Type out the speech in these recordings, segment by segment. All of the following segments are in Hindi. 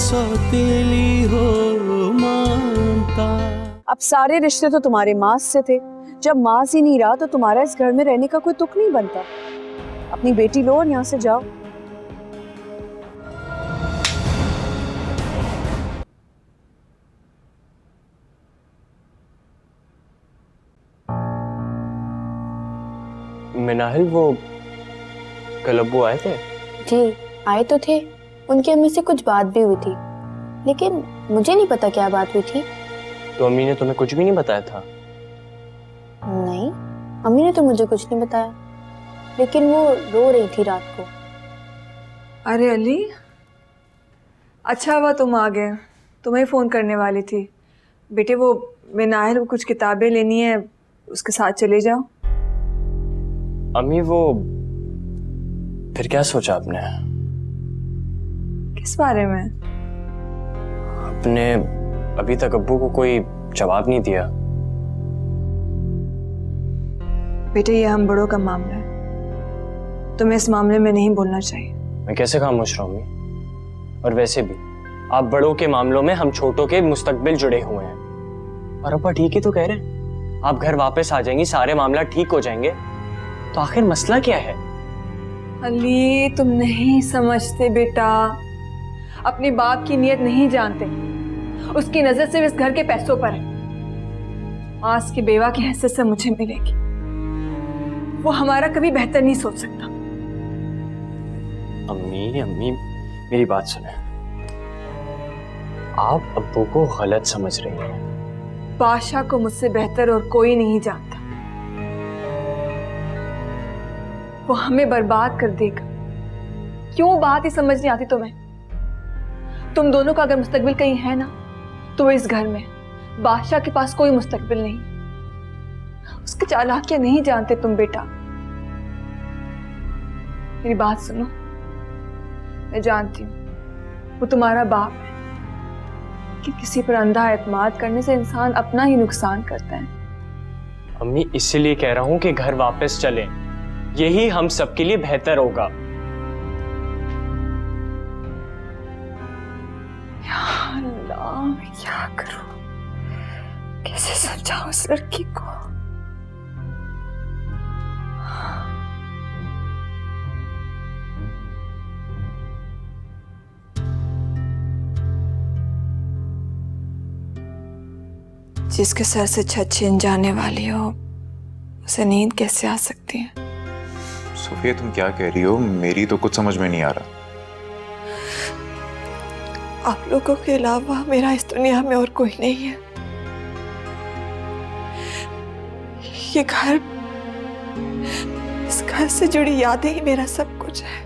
सौतेली हो ममता। अब सारे रिश्ते तो तुम्हारे मास से थे, जब मास ही नहीं रहा तो तुम्हारा इस घर में रहने का कोई तुक नहीं बनता। अपनी बेटी लो और यहाँ से जाओ। मिनाहिल, वो कल अब्बू आए थे? जी आए तो थे, उनकी अम्मी से कुछ बात भी हुई थी, लेकिन मुझे नहीं पता क्या बात हुई थी। तो अम्मी ने तुम्हें कुछ भी नहीं बताया था? नहीं, अम्मी ने तो मुझे कुछ नहीं बताया, लेकिन वो रो रही थी रात को। अरे अली, अच्छा हुआ तुम आ गए, तुम्हें फ़ोन करने वाली थी। बेटे वो मिनाहिल को कुछ किताबें लेनी है, उसके साथ चले जाओ। अम्मी वो फिर क्या सोचा आपने? किस बारे में? आपने अभी तक अब्बू को कोई जवाब नहीं दिया। बेटे ये हम बड़ों का मामला है, तुम्हें इस मामले में नहीं बोलना चाहिए। मैं कैसे खामोश रहूं अम्मी? और वैसे भी आप बड़ों के मामलों में हम छोटों के मुस्तकबिल जुड़े हुए हैं। और अब्बा ठीक ही तो कह रहे हैं, आप घर वापस आ जाएंगी, सारे मामला ठीक हो जाएंगे, तो आखिर मसला क्या है? अली तुम नहीं समझते बेटा, अपनी बाप की नीयत नहीं जानते। उसकी नजर सिर्फ इस घर के पैसों पर है। मास की बेवा की हैसियत से मुझे मिलेगी, वो हमारा कभी बेहतर नहीं सोच सकता। अम्मी अम्मी मेरी बात सुने, आप अब्बू को गलत समझ रही हैं। बादशाह को मुझसे बेहतर और कोई नहीं जानता। वो हमें बर्बाद कर देगा। क्यों बात ही समझ नहीं आती तुम्हें? तुम दोनों का अगर मुस्तकबिल कहीं है ना, तो वो इस घर में। बादशाह के पास कोई मुस्तकबिल नहीं, उसकी चालाकियां नहीं जानते तुम बेटा। मेरी बात सुनो, मैं जानती हूं वो तुम्हारा बाप है, कि किसी पर अंधा एतमाद करने से इंसान अपना ही नुकसान करता है। अम्मी इसीलिए कह रहा हूं कि घर वापस चलें, यही हम सबके लिए बेहतर होगा। या अल्लाह, मैं क्या करूं? कैसे समझाऊं उस लड़की को? जिसके सर से छत छिन जाने वाली हो, उसे नींद कैसे आ सकती है? सोफिया तुम क्या कह रही हो? मेरी तो कुछ समझ में नहीं आ रहा। आप लोगों के अलावा मेरा इस दुनिया में और कोई नहीं है। ये घर, इस घर से जुड़ी यादें ही मेरा सब कुछ है।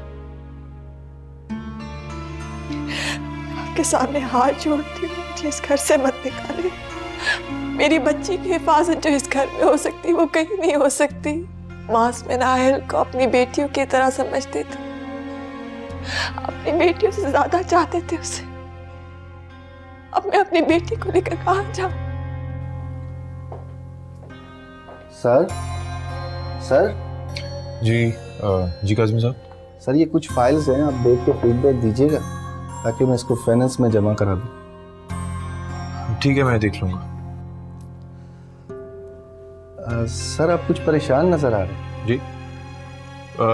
आपके सामने हाथ जोड़ती हूँ, मुझे इस घर से मत निकाले। मेरी बच्ची की हिफाजत जो इस घर में हो सकती वो कहीं नहीं हो सकती। मास मिनाहिल को अपनी बेटियों की तरह समझते थे, अपनी बेटियों से ज्यादा चाहते थे उसे। अब मैं अपनी बेटी को लेकर कहाँ जाऊं? सर सर जी काज़िम साहब। सर ये कुछ फाइल्स हैं, आप देख के फीडबैक दीजिएगा ताकि मैं इसको फाइनेंस में जमा करा दूं। ठीक है, मैं देख लूँगा। सर आप कुछ परेशान नजर आ रहे हैं। जी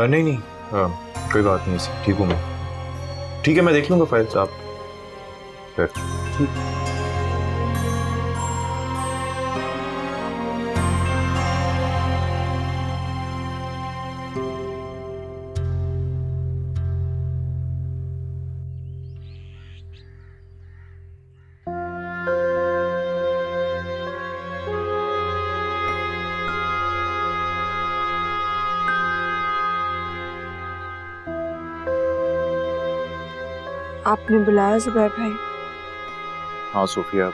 नहीं कोई बात नहीं, सर ठीक हूँ मैं। ठीक है, मैं देख लूँगा फाइल्स। आप फिर ठीक। आपने बुलाया जुबैर भाई? हाँ सोफिया,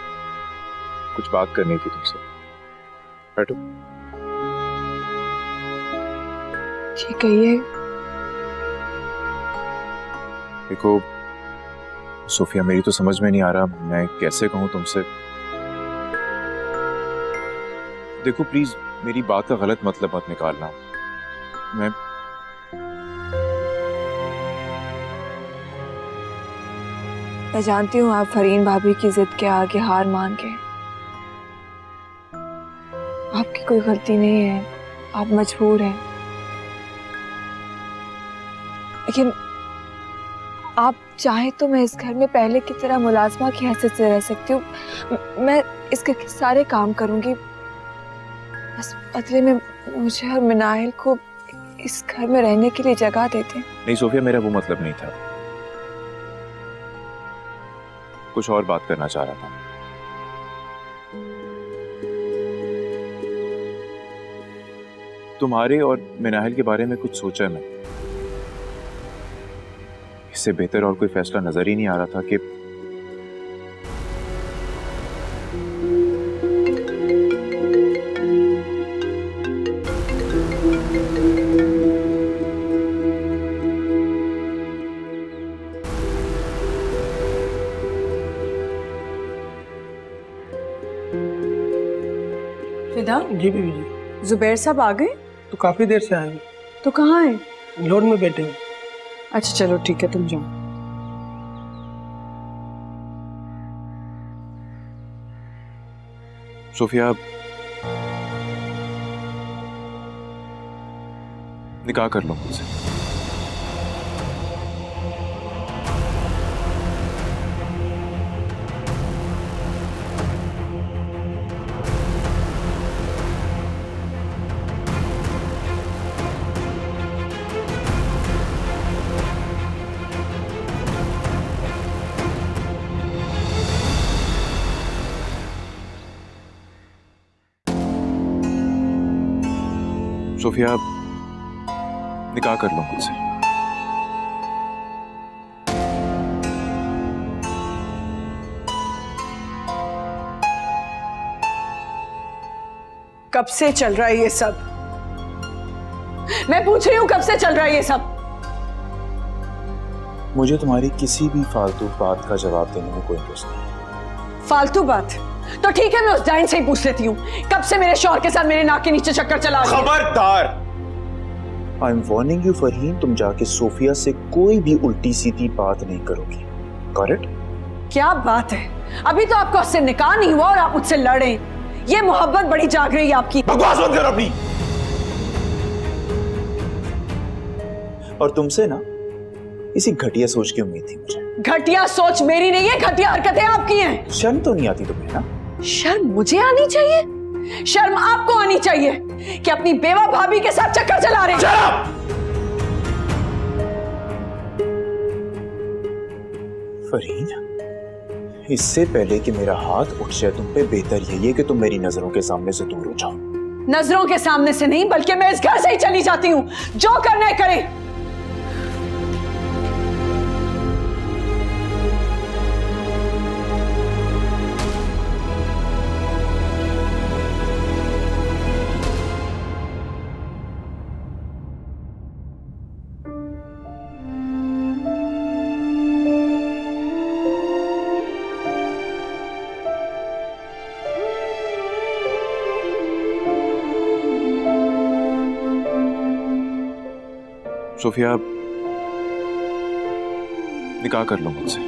कुछ बात करनी थी तुमसे। बैठो। जी कहिए। देखो सोफिया, मेरी तो समझ में नहीं आ रहा मैं कैसे कहूँ तुमसे। देखो प्लीज मेरी बात का गलत मतलब मत निकालना। मैं मैं जानती हूँ आप फरीन भाभी की जिद के आगे हार मान गए। आपकी कोई गलती नहीं है, आप मजबूर हैं। लेकिन आप चाहे तो मैं इस घर में पहले की तरह मुलाजमा की हैसियत से रह सकती हूँ। मैं इस घर के सारे काम करूंगी, बस बदले में मुझे और मिनाइल को इस घर में रहने के लिए जगह देते। नहीं सोफिया, मेरा वो मतलब नहीं था, कुछ और बात करना चाह रहा था। तुम्हारे और मिनाहिल के बारे में कुछ सोचा मैं। इससे बेहतर और कोई फैसला नजर ही नहीं आ रहा था कि फिदा, जी बीबी जी। जुबैर साहब आ गए? तो काफी देर से आए, तो कहाँ हैं? लोन में बैठे हैं। अच्छा चलो ठीक है, तुम जाओ। सोफिया, निकाह कर लो मुझसे। सोफिया, निकाह कर लो मुझसे। कब से चल रहा है ये सब? मैं पूछ रही हूँ कब से चल रहा है ये सब? मुझे तुम्हारी किसी भी फालतू बात का जवाब देने में कोई इंटरेस्ट नहीं। फालतू बात? तो ठीक है, मैं उस डाइन से ही पूछ लेती हूँ, कब से मेरे शौहर के साथ मेरे नाक के नीचे चक्कर चला रही है? खबरदार! I am warning you Farheen, तुम जाके सोफिया से कोई भी उल्टी सीधी बात नहीं करोगी। Got it? क्या बात है, अभी तो आपको उससे निकाह नहीं हुआ और आप मुझसे लड़े। ये मोहब्बत बड़ी जाग रही है आपकी। बकवास बंद करो अपनी। और तुमसे ना इसी घटिया सोच की उम्मीद थी मुझे। घटिया सोच मेरी नहीं है, घटिया हरकतें आपकी हैं। शर्म तो नहीं आती तुम्हें ना? शर्म मुझे आनी चाहिए? शर्म आपको आनी चाहिए कि अपनी बेवा भाभी के साथ चक्कर चला रहे हैं। फरहीन, इससे पहले कि मेरा हाथ उठ जाए तुम पे, बेहतर यही है कि तुम मेरी नजरों के सामने से दूर हो जाओ। नजरों के सामने से नहीं, बल्कि मैं इस घर से ही चली जाती हूँ। जो करना है करें। सोफिया, निकाह कर लो मुझसे।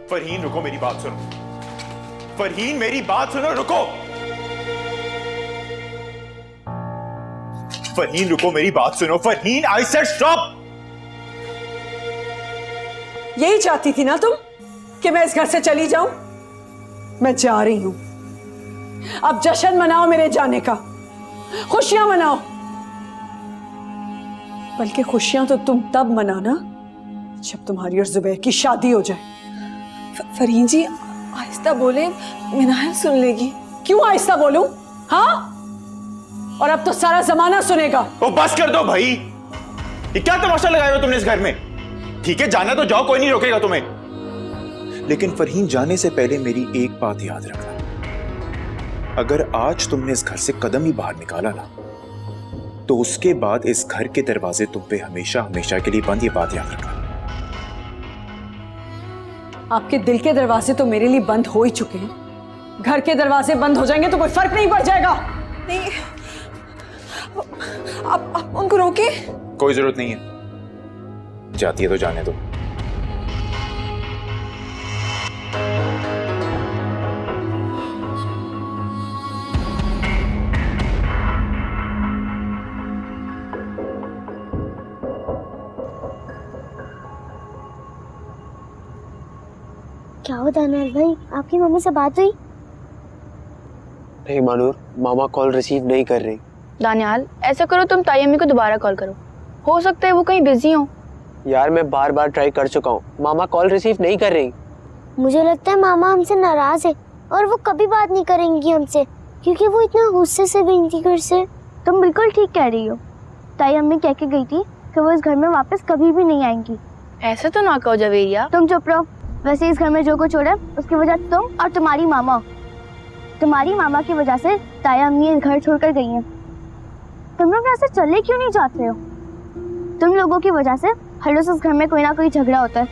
फरहीन रुको, मेरी बात सुनो। फरहीन मेरी बात सुनो, रुको। फरहीन रुको, मेरी बात सुनो। Farheen, I said stop. यही चाहती थी ना तुम कि मैं इस घर से चली जाऊं? मैं जा रही हूं। अब जश्न मनाओ मेरे जाने का, खुशियां मनाओ। बल्कि खुशियां तो तुम तब मनाना जब तुम्हारी और जुबैर की शादी हो जाए। फरहीन जी आहिस्ता बोले, मिनाहिल सुन लेगी। क्यों आहिस्ता बोलूं? हाँ, और अब तो सारा जमाना सुनेगा। ओ बस कर दो भाई, ये क्या तमाशा लगाया हो तुमने इस घर में? ठीक है, जाना तो जाओ, कोई नहीं रोकेगा तुम्हें। लेकिन फरहीन, जाने से पहले मेरी एक बात याद रखना। अगर आज तुमने इस घर से कदम ही बाहर निकाला ना, तो उसके बाद इस घर के दरवाजे तुम पे हमेशा हमेशा के लिए बंद। ये बात याद रखना। आपके दिल के दरवाजे तो मेरे लिए बंद हो ही चुके हैं। घर के दरवाजे बंद हो जाएंगे तो कोई फर्क नहीं पड़ जाएगा। नहीं, आप उनको रोके। कोई जरूरत नहीं है, जाती है तो जाने दो। क्या हो दानियाल भाई, आपकी मम्मी से बात हुई? नहीं मानूर, मामा कॉल रिसीव नहीं कर रही। दानियाल ऐसा करो, तुम ताई अम्मी को दोबारा कॉल करो, हो सकता है वो कहीं बिजी हो। यार मैं बार बार ट्राई कर चुका हूँ, मामा कॉल रिसीव नहीं कर रही। मुझे लगता है मामा हमसे नाराज है और वो कभी बात नहीं करेंगी हमसे, क्योंकि वो इतना गुस्से से गई थी घर से। तुम बिल्कुल ठीक कह रही हो। ताई अम्मी कह के गई थी कि वो इस घर में वापस कभी भी नहीं आएंगी। ऐसे तो ना कहो जवेरिया। तुम चुप रहो। वैसे इस घर में जो कुछ हो रहा है उसकी वजह तुम और तुम्हारी मामा। तुम्हारी मामा की वजह से ताया अम्मी इस घर छोड़कर गई हैं। तुम लोग ऐसे चले क्यों नहीं जाते हो? तुम लोगों की वजह से हर रोज इस घर में कोई ना कोई झगड़ा होता है।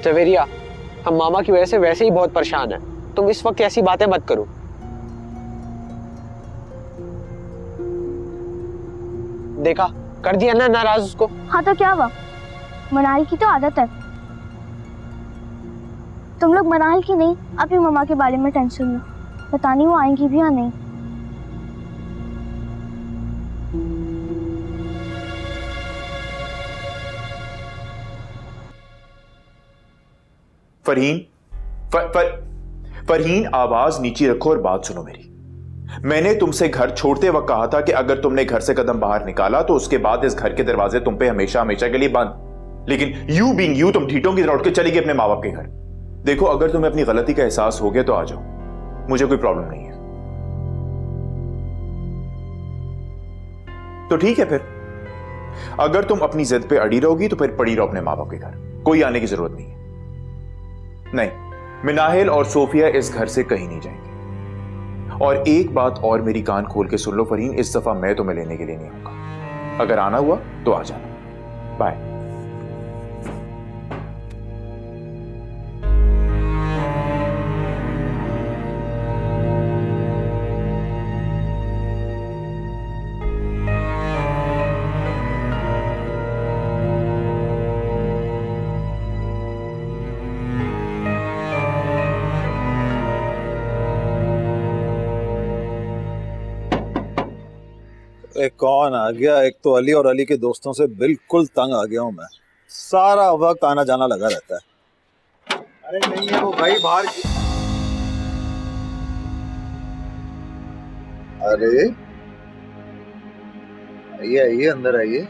जवेरिया, हम मामा की वजह से वैसे ही बहुत परेशान हैं। तुम इस वक्त ऐसी बातें मत करो। देखा, कर दिया ना नाराज उसको। हाँ तो क्या हुआ, मनाही की तो आदत है। तुम लोग मनाही की नहीं, अपनी मम्मा के बारे में टेंशन लो। पता नहीं वो आएंगी भी या नहीं। फरहीन, आवाज नीचे रखो और बात सुनो मेरी। मैंने तुमसे घर छोड़ते वक्त कहा था कि अगर तुमने घर से कदम बाहर निकाला तो उसके बाद इस घर के दरवाजे तुम पे हमेशा हमेशा के लिए बंद। लेकिन यू बीइंग यू, तुम ठीठों की तरह उठ के चली गई अपने माँ बाप के घर। देखो, अगर तुम्हें अपनी गलती का एहसास हो गया तो आ जाओ, मुझे कोई प्रॉब्लम नहीं है। तो ठीक है, फिर अगर तुम अपनी जिद पे अड़ी रहोगी तो फिर पड़ी रहो अपने माँ बाप के घर, कोई आने की जरूरत नहीं है। नहीं, मिनाहिल और सोफिया इस घर से कहीं नहीं जाएंगे। और एक बात और मेरी कान खोल के सुन लो फरहीन, इस दफा मैं तुम्हें लेने के लिए नहीं आऊंगा। अगर आना हुआ तो आ जाना। बाय। एक कौन आ गया? एक तो अली और अली के दोस्तों से बिल्कुल तंग आ गया हूं मैं। सारा वक्त आना जाना लगा रहता है। अरे नहीं है वो भाई, बाहर। अरे आइए आइए, अंदर आइए।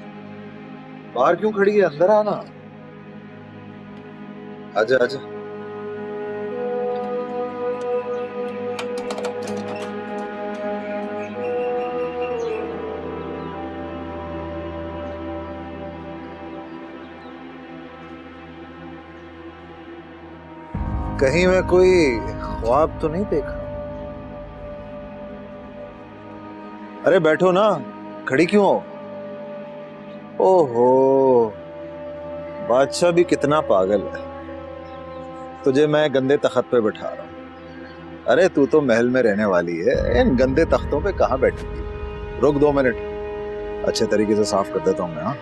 बाहर क्यों खड़ी है? अंदर आना। आजा आजा। कहीं मैं कोई ख्वाब तो नहीं देखा? अरे बैठो ना, खड़ी क्यों हो? ओहो, बादशाह भी कितना पागल है। तुझे मैं गंदे तख्त पे बैठा रहा हूं। अरे तू तो महल में रहने वाली है, इन गंदे तख्तों पे कहां बैठेगी? रुक 2 मिनट, अच्छे तरीके से साफ कर देता हूं मैं। हाँ,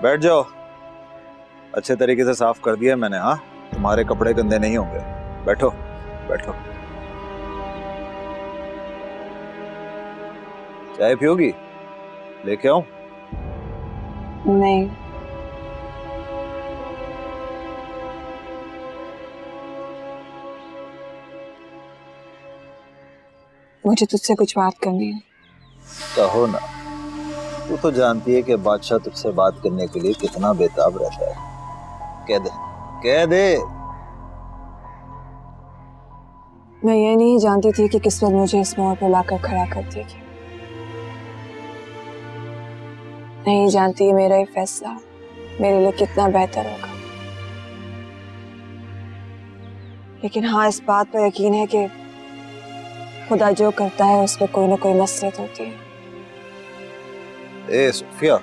बैठ जाओ। अच्छे तरीके से साफ कर दिया मैंने। हाँ, तुम्हारे कपड़े गंदे नहीं होंगे। बैठो बैठो। चाय पियोगी? लेके आऊं? नहीं। मुझे तुझसे कुछ बात करनी है। कहो ना। तू तो जानती है कि बादशाह तुझसे बात करने के लिए कितना बेताब रहता है। कह दे, कह दे। मैं ये नहीं जानती थी कि किस्मत मुझे इस मोड़ पर लाकर खड़ा कर देगी। नहीं जानती मेरा ये फैसला मेरे लिए कितना बेहतर होगा, लेकिन हाँ इस बात पर यकीन है कि खुदा जो करता है उसमें कोई ना कोई मसलहत होती है। ए सोफिया,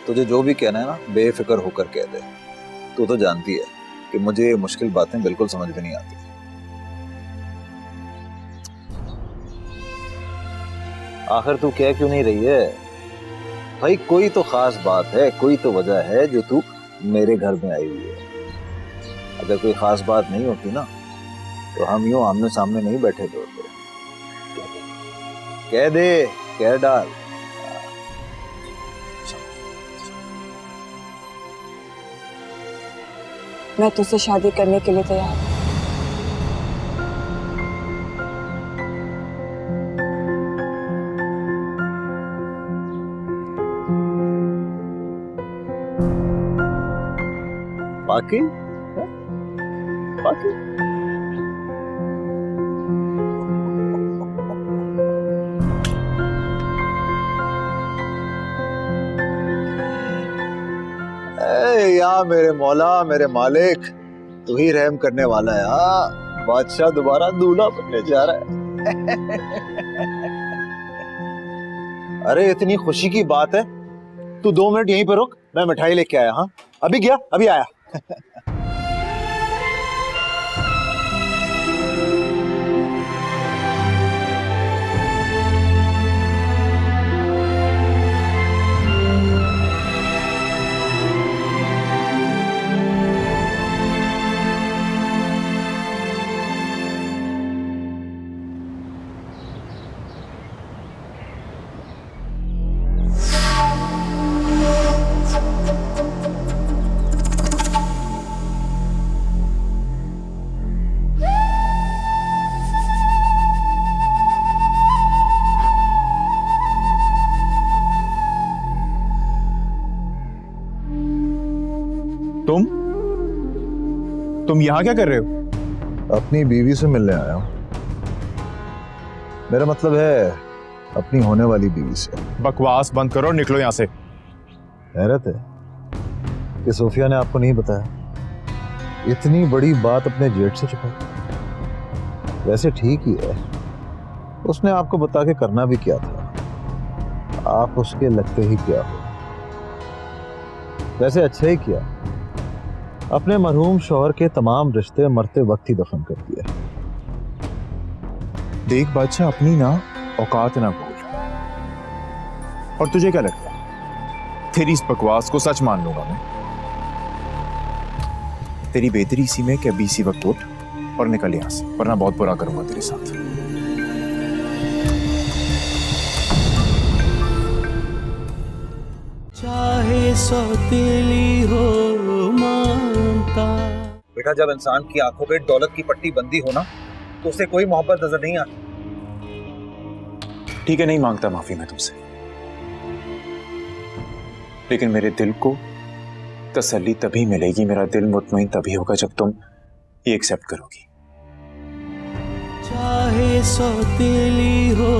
तुझे जो भी कहना है ना बेफिक्र होकर कह दे। तू तो जानती है कि मुझे ये मुश्किल बातें बिल्कुल समझ में नहीं आती। आखिर तू कह क्यों नहीं रही है भाई? कोई तो खास बात है, कोई तो वजह है जो तू मेरे घर में आई हुई है। अगर कोई खास बात नहीं होती ना तो हम यूं आमने सामने नहीं बैठे होते। कह दे, कह डाल। मैं तुझसे शादी करने के लिए तैयार हूँ। बाकी बाकी या मेरे मौला, मेरे मालिक, तू ही रहम करने वाला है। हाँ, बादशाह दोबारा दूल्हा बनने जा रहा है। अरे इतनी खुशी की बात है, तू 2 मिनट यहीं पर रुक, मैं मिठाई लेके आया। हाँ अभी गया, अभी आया। तुम यहाँ क्या कर रहे हो? अपनी बीवी से मिलने आया हूँ। मेरा मतलब है अपनी होने वाली बीवी से। बकवास बंद करो और निकलो यहाँ से। हैरत है कि सोफिया ने आपको नहीं बताया। इतनी बड़ी बात अपने जेठ से छुपाई। वैसे ठीक ही है, उसने आपको बता के करना भी क्या था, आप उसके लगते ही क्या हो। वैसे अच्छा ही किया, अपने मरहूम शौहर के तमाम रिश्ते मरते वक्त ही दफन कर दिए। देख बादशाह, अपनी ना औकात ना भूल। और तुझे क्या लगता है तेरी इस बकवास को सच मान लूंगा मैं? तेरी बेहतरी इसी में कि अभी इसी वक्त उठ और निकल यहां से, वरना बहुत बुरा करूंगा तेरे साथ। चाहे सौतेली हो मानता। बेटा, जब इंसान की आंखों पे दौलत की पट्टी बंदी हो ना तो उसे कोई मोहब्बत नजर नहीं आती। ठीक है, नहीं मांगता माफी मैं तुमसे, लेकिन मेरे दिल को तसल्ली तभी मिलेगी, मेरा दिल मुतमईन तभी होगा जब तुम ये एक्सेप्ट करोगी। चाहे सौतेली हो